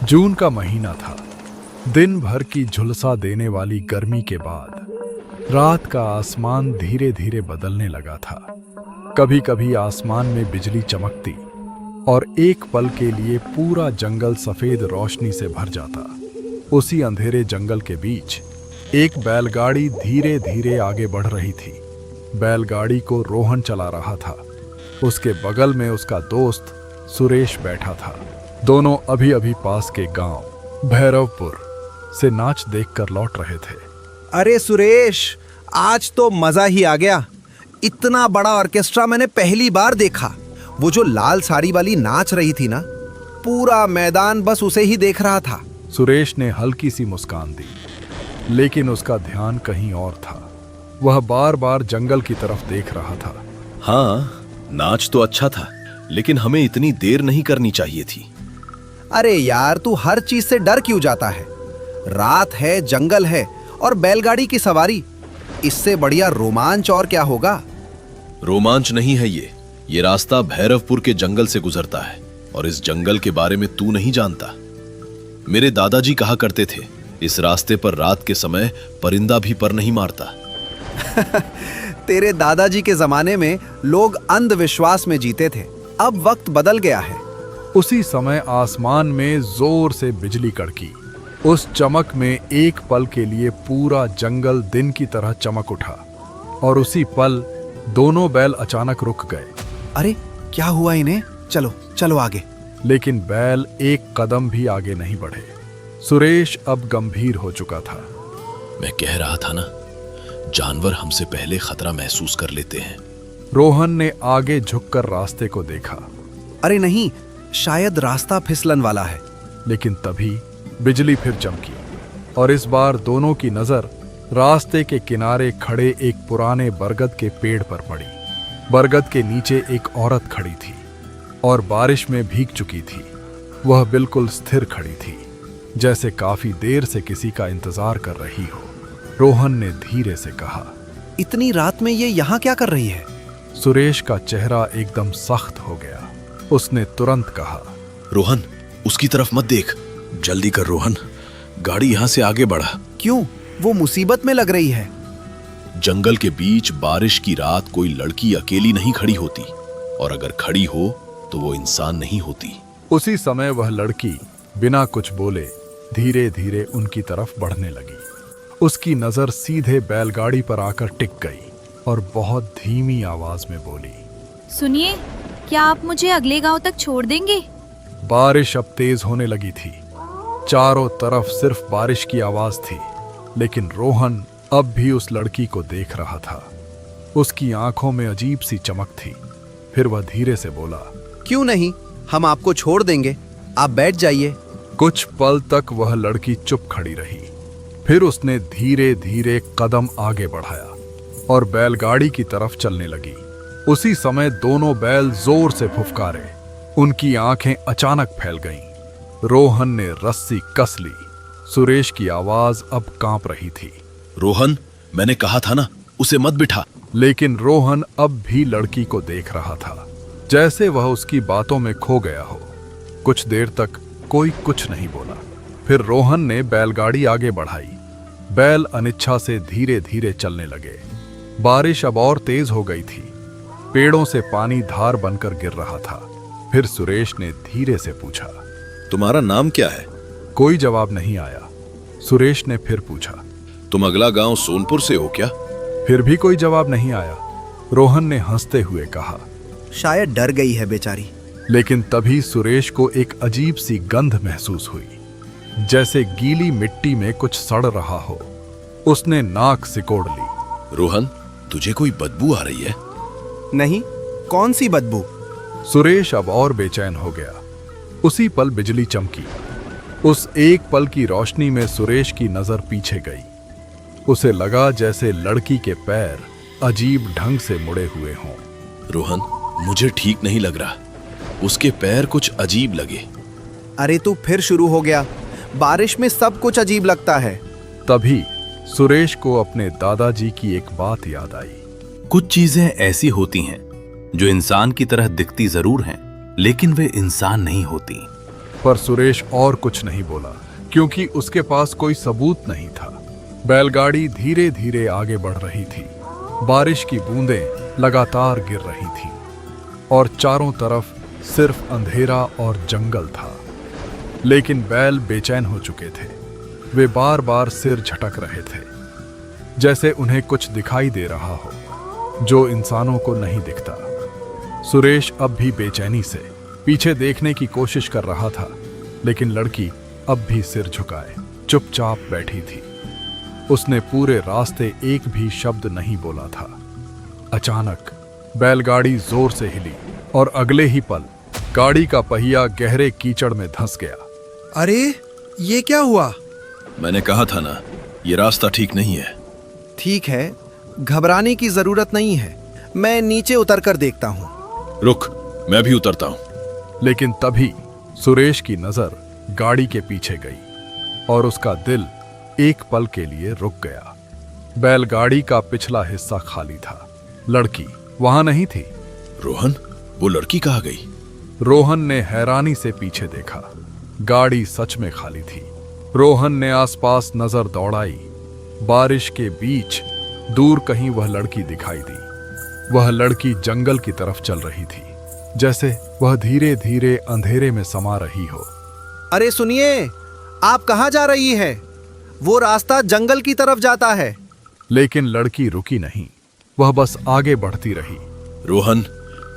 जून का महीना था। दिन भर की झुलसा देने वाली गर्मी के बाद रात का आसमान धीरे धीरे बदलने लगा था। कभी कभी आसमान में बिजली चमकती और एक पल के लिए पूरा जंगल सफेद रोशनी से भर जाता। उसी अंधेरे जंगल के बीच एक बैलगाड़ी धीरे धीरे आगे बढ़ रही थी। बैलगाड़ी को रोहन चला रहा था। उसके बगल में उसका दोस्त सुरेश बैठा था। दोनों अभी अभी पास के गांव भैरवपुर से नाच देखकर लौट रहे थे। अरे सुरेश, आज तो मजा ही आ गया। इतना बड़ा ऑर्केस्ट्रा मैंने पहली बार देखा। वो जो लाल साड़ी वाली नाच रही थी ना, पूरा मैदान बस उसे ही देख रहा था। सुरेश ने हल्की सी मुस्कान दी, लेकिन उसका ध्यान कहीं और था। वह बार बार जंगल की तरफ देख रहा था। हाँ, नाच तो अच्छा था, लेकिन हमें इतनी देर नहीं करनी चाहिए थी। अरे यार, तू हर चीज से डर क्यों जाता है? रात है, जंगल है और बैलगाड़ी की सवारी। इससे बढ़िया रोमांच और क्या होगा? रोमांच नहीं है ये रास्ता भैरवपुर के जंगल से गुजरता है और इस जंगल के बारे में तू नहीं जानता। मेरे दादाजी कहा करते थे, इस रास्ते पर रात के समय परिंदा भी पर नहीं मारता। तेरे दादाजी के जमाने में लोग अंधविश्वास में जीते थे। अब वक्त बदल गया है। उसी समय आसमान में जोर से बिजली कड़की। उस चमक में एक पल के लिए पूरा जंगल दिन की तरह चमक उठा और उसी पल दोनों बैल अचानक रुक गए। अरे क्या हुआ इन्हें? चलो चलो आगे। लेकिन बैल एक कदम भी आगे नहीं बढ़े। सुरेश अब गंभीर हो चुका था। मैं कह रहा था ना, जानवर हमसे पहले खतरा महसूस कर लेते हैं। रोहन ने आगे झुककर रास्ते को देखा। अरे नहीं, शायद रास्ता फिसलन वाला है। लेकिन तभी बिजली फिर चमकी और इस बार दोनों की नजर रास्ते के किनारे खड़े एक पुराने बरगद के पेड़ पर पड़ी। बरगद के नीचे एक औरत खड़ी थी और बारिश में भीग चुकी थी। वह बिल्कुल स्थिर खड़ी थी, जैसे काफी देर से किसी का इंतजार कर रही हो। रोहन ने धीरे से कहा, इतनी रात में ये यहाँ क्या कर रही है? सुरेश का चेहरा एकदम सख्त हो गया। उसने तुरंत कहा, रोहन, उसकी तरफ मत देख। जल्दी कर रोहन, गाड़ी यहां से आगे बढ़ा। क्यों? वो मुसीबत में लग रही है। जंगल के बीच बारिश की रात कोई लड़की अकेली नहीं खड़ी होती, और अगर खड़ी हो तो वो इंसान नहीं होती। उसी समय वह लड़की बिना कुछ बोले धीरे धीरे उनकी तरफ बढ़ने लगी। उसकी नजर सीधे बैलगाड़ी पर आकर टिक गई और बहुत धीमी आवाज में बोली, सुनिए, क्या आप मुझे अगले गांव तक छोड़ देंगे? बारिश अब तेज होने लगी थी। चारों तरफ सिर्फ बारिश की आवाज थी, लेकिन रोहन अब भी उस लड़की को देख रहा था। उसकी आंखों में अजीब सी चमक थी। फिर वह धीरे से बोला, क्यों नहीं, हम आपको छोड़ देंगे, आप बैठ जाइए। कुछ पल तक वह लड़की चुप खड़ी रही। फिर उसने धीरे धीरे कदम आगे बढ़ाया और बैलगाड़ी की तरफ चलने लगी। उसी समय दोनों बैल जोर से फुफकारे। उनकी आंखें अचानक फैल गईं। रोहन ने रस्सी कस ली। सुरेश की आवाज अब कांप रही थी, रोहन, मैंने कहा था ना, उसे मत बिठा। लेकिन रोहन अब भी लड़की को देख रहा था, जैसे वह उसकी बातों में खो गया हो। कुछ देर तक कोई कुछ नहीं बोला। फिर रोहन ने बैलगाड़ी आगे बढ़ाई। बैल अनिच्छा से धीरे धीरे चलने लगे। बारिश अब और तेज हो गई थी। पेड़ों से पानी धार बनकर गिर रहा था। फिर सुरेश ने धीरे से पूछा, तुम्हारा नाम क्या है? कोई जवाब नहीं आया। सुरेश ने फिर पूछा, तुम अगला गांव सोनपुर से हो क्या? फिर भी कोई जवाब नहीं आया। रोहन ने हंसते हुए कहा, शायद डर गई है बेचारी। लेकिन तभी सुरेश को एक अजीब सी गंध महसूस हुई, जैसे गीली मिट्टी में कुछ सड़ रहा हो। उसने नाक सिकोड़ ली। रोहन, तुझे कोई बदबू आ रही है? नहीं, कौन सी बदबू? सुरेश अब और बेचैन हो गया। उसी पल बिजली चमकी। उस एक पल की रोशनी में सुरेश की नजर पीछे गई। उसे लगा जैसे लड़की के पैर अजीब ढंग से मुड़े हुए हों। रोहन, मुझे ठीक नहीं लग रहा। उसके पैर कुछ अजीब लगे। अरे तू फिर शुरू हो गया। बारिश में सब कुछ अजीब लगता है। तभी सुरेश को अपने दादाजी की एक बात याद आई। कुछ चीजें ऐसी होती हैं जो इंसान की तरह दिखती जरूर हैं, लेकिन वे इंसान नहीं होती। पर सुरेश और कुछ नहीं बोला, क्योंकि उसके पास कोई सबूत नहीं था। बैलगाड़ी धीरे धीरे आगे बढ़ रही थी। बारिश की बूंदें लगातार गिर रही थीं और चारों तरफ सिर्फ अंधेरा और जंगल था। लेकिन बैल बेचैन हो चुके थे। वे बार बार सिर झटक रहे थे, जैसे उन्हें कुछ दिखाई दे रहा हो जो इंसानों को नहीं दिखता। सुरेश अब भी बेचैनी से पीछे देखने की कोशिश कर रहा था, लेकिन लड़की अब भी सिर झुकाए चुपचाप बैठी थी। उसने पूरे रास्ते एक भी शब्द नहीं बोला था। अचानक बैलगाड़ी जोर से हिली और अगले ही पल गाड़ी का पहिया गहरे कीचड़ में धंस गया। अरे ये क्या हुआ? मैंने कहा था ना, ये रास्ता ठीक नहीं है। ठीक है, घबराने की जरूरत नहीं है। मैं नीचे उतर कर देखता हूँ। रुक, मैं भी उतरता हूं। लेकिन तभी सुरेश की नजर गाड़ी के पीछे गई और उसका दिल एक पल के लिए रुक गया। बैलगाड़ी का पिछला हिस्सा खाली था। लड़की वहां नहीं थी। रोहन, वो लड़की कहाँ गई? रोहन ने हैरानी से पीछे देखा। गाड़ी सच में खाली थी। रोहन ने आसपास नजर दौड़ाई। बारिश के बीच दूर कहीं वह लड़की दिखाई दी। वह लड़की जंगल की तरफ चल रही थी, जैसे वह धीरे धीरे अंधेरे में समा रही हो। अरे सुनिए, आप कहाँ जा रही है? वो रास्ता जंगल की तरफ जाता है। लेकिन लड़की रुकी नहीं, वह बस आगे बढ़ती रही। रोहन,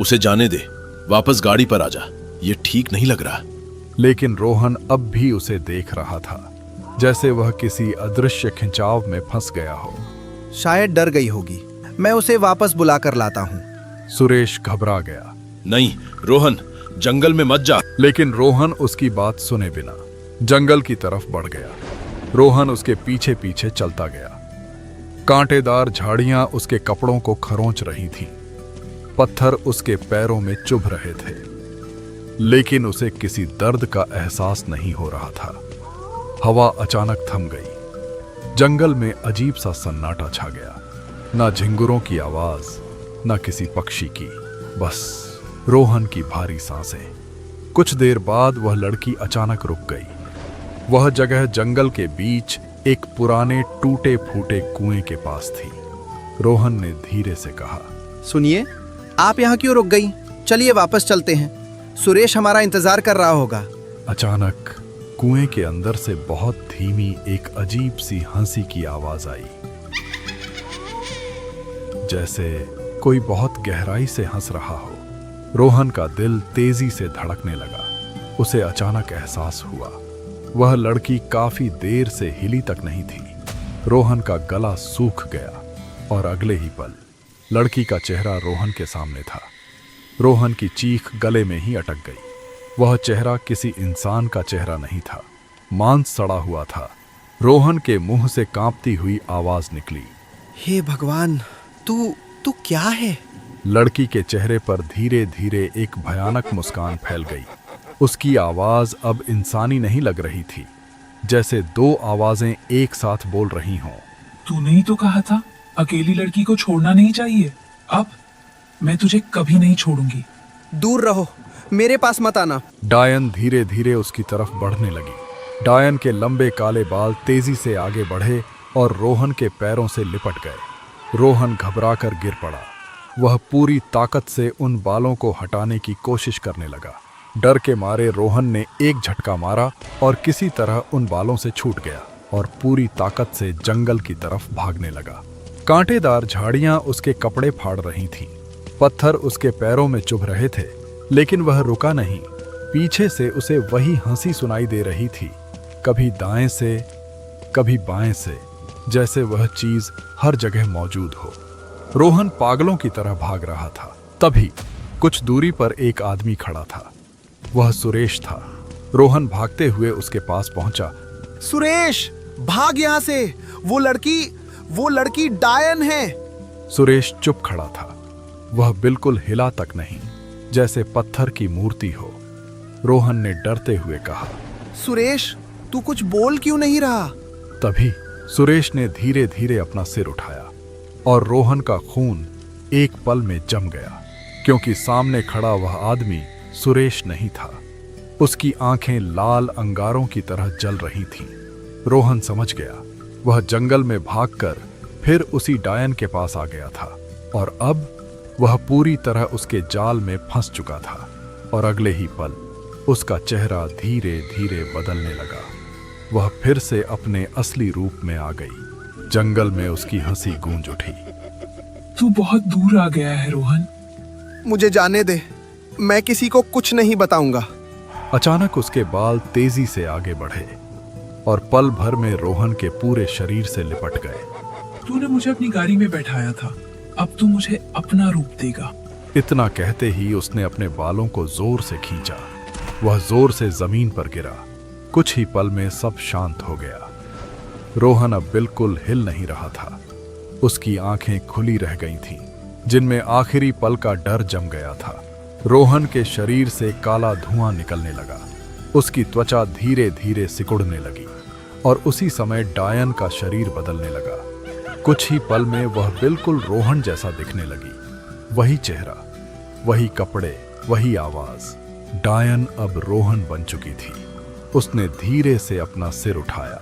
उसे जाने दे, वापस गाड़ी पर आ जा। ये ठीक नहीं लग रहा। लेकिन रोहन अब भी उसे देख रहा था, जैसे वह किसी अदृश्य खिंचाव में फंस गया हो। शायद डर गई होगी। मैं उसे वापस बुला कर लाता हूँ। सुरेश घबरा गया। नहीं रोहन, जंगल में मत जा। लेकिन रोहन उसकी बात सुने बिना जंगल की तरफ बढ़ गया। रोहन उसके पीछे पीछे चलता गया। कांटेदार झाड़ियां उसके कपड़ों को खरोंच रही थीं। पत्थर उसके पैरों में चुभ रहे थे, लेकिन उसे किसी दर्द का एहसास नहीं हो रहा था। हवा अचानक थम गई। जंगल में अजीब सा सन्नाटा छा गया। ना झिंगुरों की आवाज, ना किसी पक्षी की, बस रोहन की भारी सांसें। कुछ देर बाद वह लड़की अचानक रुक गई। वह जगह जंगल के बीच एक पुराने टूटे फूटे कुएं के पास थी। रोहन ने धीरे से कहा, सुनिए, आप यहाँ क्यों रुक गई? चलिए वापस चलते हैं। सुरेश हमारा इंतजार कर रहा होगा। अचानक कुएं के अंदर से बहुत धीमी एक अजीब सी हंसी की आवाज आई, जैसे कोई बहुत गहराई से हंस रहा हो। रोहन का दिल तेजी से धड़कने लगा। उसे अचानक एहसास हुआ वह लड़की काफी देर से हिली तक नहीं थी। रोहन का गला सूख गया और अगले ही पल लड़की का चेहरा रोहन के सामने था। रोहन की चीख गले में ही अटक गई। वह चेहरा किसी इंसान का चेहरा नहीं था, मांस सड़ा हुआ था। रोहन के मुंह से कांपती हुई आवाज निकली, हे भगवान, तू क्या है? लड़की के चेहरे पर धीरे धीरे एक भयानक मुस्कान फैल गई। उसकी आवाज अब इंसानी नहीं लग रही थी, जैसे दो आवाजें एक साथ बोल रही हों। तूने ही तो कहा था अकेली लड़की को छोड़ना नहीं चाहिए। अब मैं तुझे कभी नहीं छोड़ूंगी। दूर रहो, मेरे पास मत आना। डायन धीरे धीरे उसकी तरफ बढ़ने लगी। डायन के लंबे काले बाल तेजी से आगे बढ़े और रोहन के पैरों से लिपट गए। रोहन घबराकर गिर पड़ा। वह पूरी ताकत से उन बालों को हटाने की कोशिश करने लगा। डर के मारे रोहन ने एक झटका मारा और किसी तरह उन बालों से छूट गया और पूरी ताकत से जंगल की तरफ भागने लगा। कांटेदार झाड़ियां उसके कपड़े फाड़ रही थीं। पत्थर उसके पैरों में चुभ रहे थे, लेकिन वह रुका नहीं। पीछे से उसे वही हंसी सुनाई दे रही थी, कभी दाएं से कभी बाएं से, जैसे वह चीज हर जगह मौजूद हो। रोहन पागलों की तरह भाग रहा था। तभी कुछ दूरी पर एक आदमी खड़ा था। वह सुरेश था। रोहन भागते हुए उसके पास पहुंचा। सुरेश, भाग यहाँ से। वो लड़की डायन है। सुरेश चुप खड़ा था। वह बिल्कुल हिला तक नहीं, जैसे पत्थर की मूर्ति हो। रोहन ने डरते हुए कहा, सुरेश, तू कुछ बोल क्यों नहीं रहा? तभी सुरेश ने धीरे धीरे अपना सिर उठाया और रोहन का खून एक पल में जम गया, क्योंकि सामने खड़ा वह आदमी सुरेश नहीं था। उसकी आंखें लाल अंगारों की तरह जल रही थीं। रोहन समझ गया, वह जंगल में भागकर फिर उसी डायन के पास आ गया था और अब वह पूरी तरह उसके जाल में फंस चुका था। और अगले ही पल उसका चेहरा धीरे धीरे बदलने लगा। वह फिर से अपने असली रूप में आ गई। जंगल में उसकी हंसी गूंज उठी। तू बहुत दूर आ गया है रोहन। मुझे जाने दे, मैं किसी को कुछ नहीं बताऊंगा। अचानक उसके बाल तेजी से आगे बढ़े और पल भर में रोहन के पूरे शरीर से लिपट गए। तूने मुझे अपनी गाड़ी में बैठाया था, अब तू मुझे अपना रूप देगा। इतना कहते ही उसने अपने बालों को जोर से खींचा। वह जोर से जमीन पर गिरा। कुछ ही पल में सब शांत हो गया। रोहन अब बिल्कुल हिल नहीं रहा था। उसकी आंखें खुली रह गई थीं, जिनमें आखिरी पल का डर जम गया था। रोहन के शरीर से काला धुआं निकलने लगा। उसकी त्वचा धीरे धीरे सिकुड़ने लगी और उसी समय डायन का शरीर बदलने लगा। कुछ ही पल में वह बिल्कुल रोहन जैसा दिखने लगी। वही चेहरा, वही कपड़े, वही आवाज। डायन अब रोहन बन चुकी थी। उसने धीरे से अपना सिर उठाया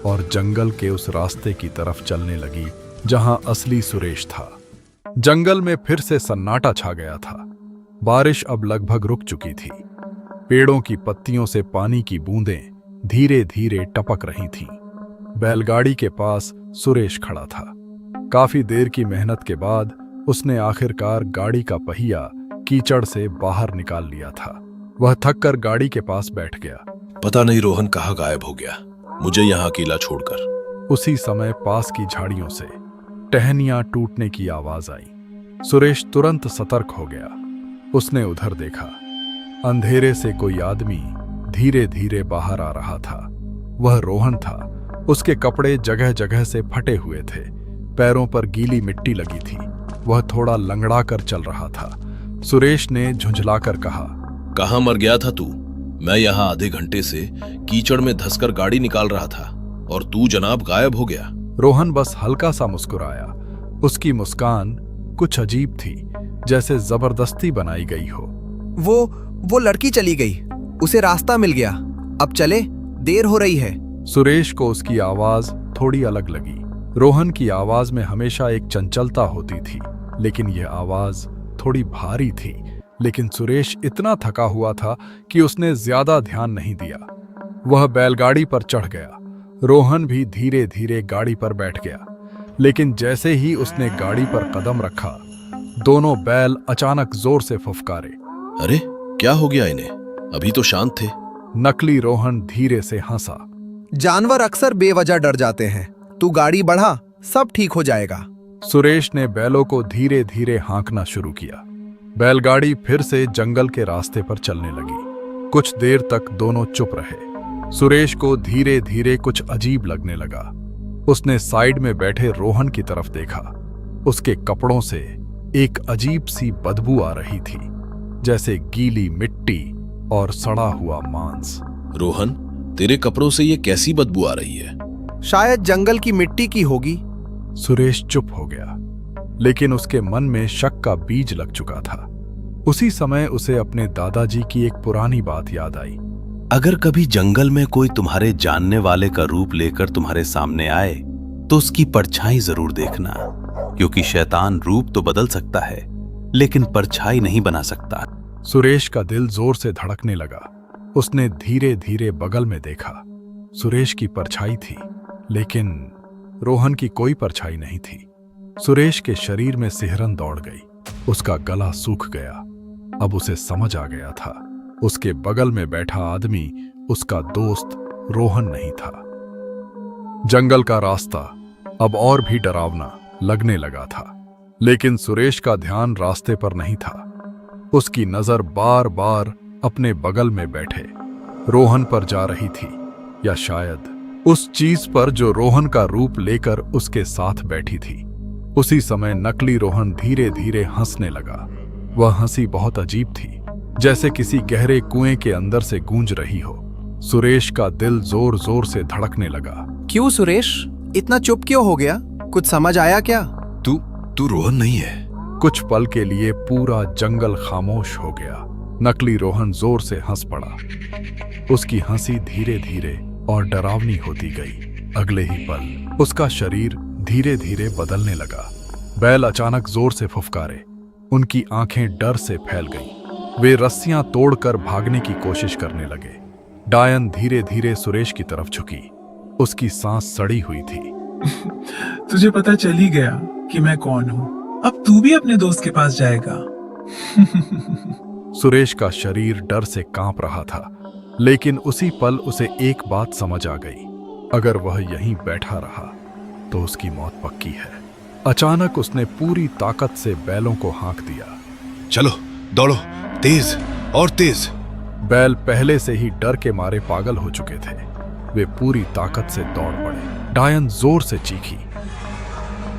और जंगल के उस रास्ते की तरफ चलने लगी जहां असली सुरेश था। जंगल में फिर से सन्नाटा छा गया था। बारिश अब लगभग रुक चुकी थी। पेड़ों की पत्तियों से पानी की बूंदें धीरे धीरे टपक रही थीं। बैलगाड़ी के पास सुरेश खड़ा था। काफी देर की मेहनत के बाद उसने आखिरकार गाड़ी का पहिया कीचड़ से बाहर निकाल लिया था। वह थककर गाड़ी के पास बैठ गया। पता नहीं रोहन कहाँ गायब हो गया, मुझे यहाँ अकेला छोड़कर। उसी समय पास की झाड़ियों से टहनियां टूटने की आवाज आई। सुरेश तुरंत सतर्क हो गया। उसने उधर देखा। अंधेरे से कोई आदमी धीरे धीरे बाहर आ रहा था। वह रोहन था। उसके कपड़े जगह जगह से फटे हुए थे। पैरों पर गीली मिट्टी लगी थी। वह थोड़ा लंगड़ा कर चल रहा था। सुरेश ने झुंझलाकर कहा, कहाँ मर गया था तू? मैं यहाँ आधे घंटे से कीचड़ में धंसकर गाड़ी निकाल रहा था और तू जनाब गायब हो गया। रोहन बस हल्का सा मुस्कुराया। उसकी मुस्कान कुछ अजीब थी, जैसे जबरदस्ती बनाई गई हो। वो लड़की चली गई, उसे रास्ता मिल गया। अब चले, देर हो रही है। सुरेश को उसकी आवाज थोड़ी अलग लगी। रोहन की आवाज में हमेशा एक चंचलता होती थी, लेकिन यह आवाज थोड़ी भारी थी। लेकिन सुरेश इतना थका हुआ था कि उसने ज्यादा ध्यान नहीं दिया। वह बैलगाड़ी पर चढ़ गया। रोहन भी धीरे धीरे गाड़ी पर बैठ गया। लेकिन जैसे ही उसने गाड़ी पर कदम रखा, दोनों बैल अचानक जोर से फुफकारे। अरे क्या हो गया इन्हें? अभी तो शांत थे। नकली रोहन धीरे से हंसा। जानवर अक्सर बेवजह डर जाते हैं। तू गाड़ी बढ़ा, सब ठीक हो जाएगा। सुरेश ने बैलों को धीरे धीरे हाँकना शुरू किया। बैलगाड़ी फिर से जंगल के रास्ते पर चलने लगी। कुछ देर तक दोनों चुप रहे। सुरेश को धीरे धीरे कुछ अजीब लगने लगा। उसने साइड में बैठे रोहन की तरफ देखा। उसके कपड़ों से एक अजीब सी बदबू आ रही थी, जैसे गीली मिट्टी और सड़ा हुआ मांस। रोहन, तेरे कपड़ों से ये कैसी बदबू आ रही है? शायद जंगल की मिट्टी की होगी। सुरेश चुप हो गया, लेकिन उसके मन में शक का बीज लग चुका था। उसी समय उसे अपने दादाजी की एक पुरानी बात याद आई। अगर कभी जंगल में कोई तुम्हारे जानने वाले का रूप लेकर तुम्हारे सामने आए तो उसकी परछाई जरूर देखना, क्योंकि शैतान रूप तो बदल सकता है लेकिन परछाई नहीं बना सकता। सुरेश का दिल जोर से धड़कने लगा। उसने धीरे धीरे बगल में देखा। सुरेश की परछाई थी, लेकिन रोहन की कोई परछाई नहीं थी। सुरेश के शरीर में सिहरन दौड़ गई। उसका गला सूख गया। अब उसे समझ आ गया था, उसके बगल में बैठा आदमी उसका दोस्त रोहन नहीं था। जंगल का रास्ता अब और भी डरावना लगने लगा था, लेकिन सुरेश का ध्यान रास्ते पर नहीं था। उसकी नजर बार बार अपने बगल में बैठे रोहन पर जा रही थी, या शायद उस चीज पर जो रोहन का रूप लेकर उसके साथ बैठी थी। उसी समय नकली रोहन धीरे धीरे हंसने लगा। वह हंसी बहुत अजीब थी, जैसे किसी गहरे कुएं के अंदर से गूंज रही हो। सुरेश का दिल जोर जोर से धड़कने लगा। क्यों सुरेश, इतना चुप क्यों हो गया? कुछ समझ आया क्या? तू रोहन नहीं है। कुछ पल के लिए पूरा जंगल खामोश हो गया। नकली रोहन जोर से हंस पड़ा। उसकी हंसी धीरे धीरे और डरावनी होती गई। अगले ही पल उसका शरीर धीरे धीरे बदलने लगा। बैल अचानक जोर से फुफकारे। उनकी आंखें डर से फैल गईं। वे रस्सियां तोड़कर भागने की कोशिश करने लगे। डायन धीरे धीरे सुरेश की तरफ झुकी। उसकी सांस सड़ी हुई थी। तुझे पता चल ही गया कि मैं कौन हूँ। अब तू भी अपने दोस्त के पास जाएगा। सुरेश का शरीर डर से कांप रहा था, लेकिन उसी पल उसे एक बात समझ आ गई। अगर वह यहीं बैठा रहा तो उसकी मौत पक्की है। अचानक उसने पूरी ताकत से बैलों को हाँक दिया। चलो दौड़ो, तेज और तेज। बैल पहले से ही डर के मारे पागल हो चुके थे। वे पूरी ताकत से दौड़ पड़े। डायन जोर से चीखी।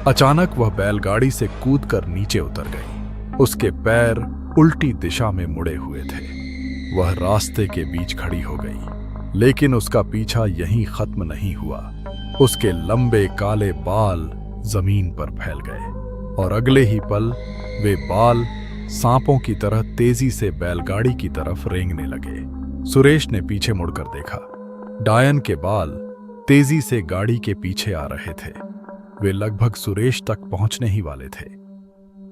अचानक वह बैलगाड़ी से कूदकर नीचे उतर गई। उसके पैर उल्टी दिशा में मुड़े हुए थे। वह रास्ते के बीच खड़ी हो गई, लेकिन उसका पीछा यहीं खत्म नहीं हुआ। उसके लंबे काले बाल जमीन पर फैल गए और अगले ही पल वे बाल सांपों की तरह तेजी से बैलगाड़ी की तरफ रेंगने लगे। सुरेश ने पीछे मुड़कर देखा। डायन के बाल तेजी से गाड़ी के पीछे आ रहे थे। वे लगभग सुरेश तक पहुंचने ही वाले थे।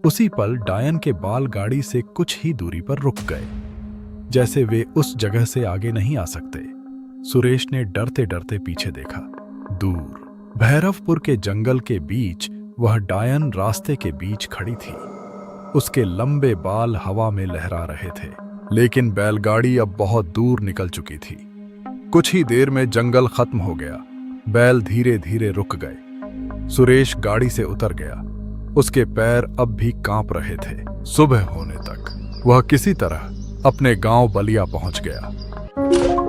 उसी पल डायन के बाल गाड़ी से कुछ ही दूरी पर रुक गए, जैसे वे उस जगह से आगे नहीं आ सकते। सुरेश ने डरते डरते पीछे देखा। दूर भैरवपुर के जंगल के बीच वह डायन रास्ते के बीच खड़ी थी। उसके लंबे बाल हवा में लहरा रहे थे, लेकिन बैलगाड़ी अब बहुत दूर निकल चुकी थी। कुछ ही देर में जंगल खत्म हो गया। बैल धीरे धीरे रुक गए। सुरेश गाड़ी से उतर गया। उसके पैर अब भी कांप रहे थे। सुबह होने तक वह किसी तरह अपने गांव बलिया पहुंच गया।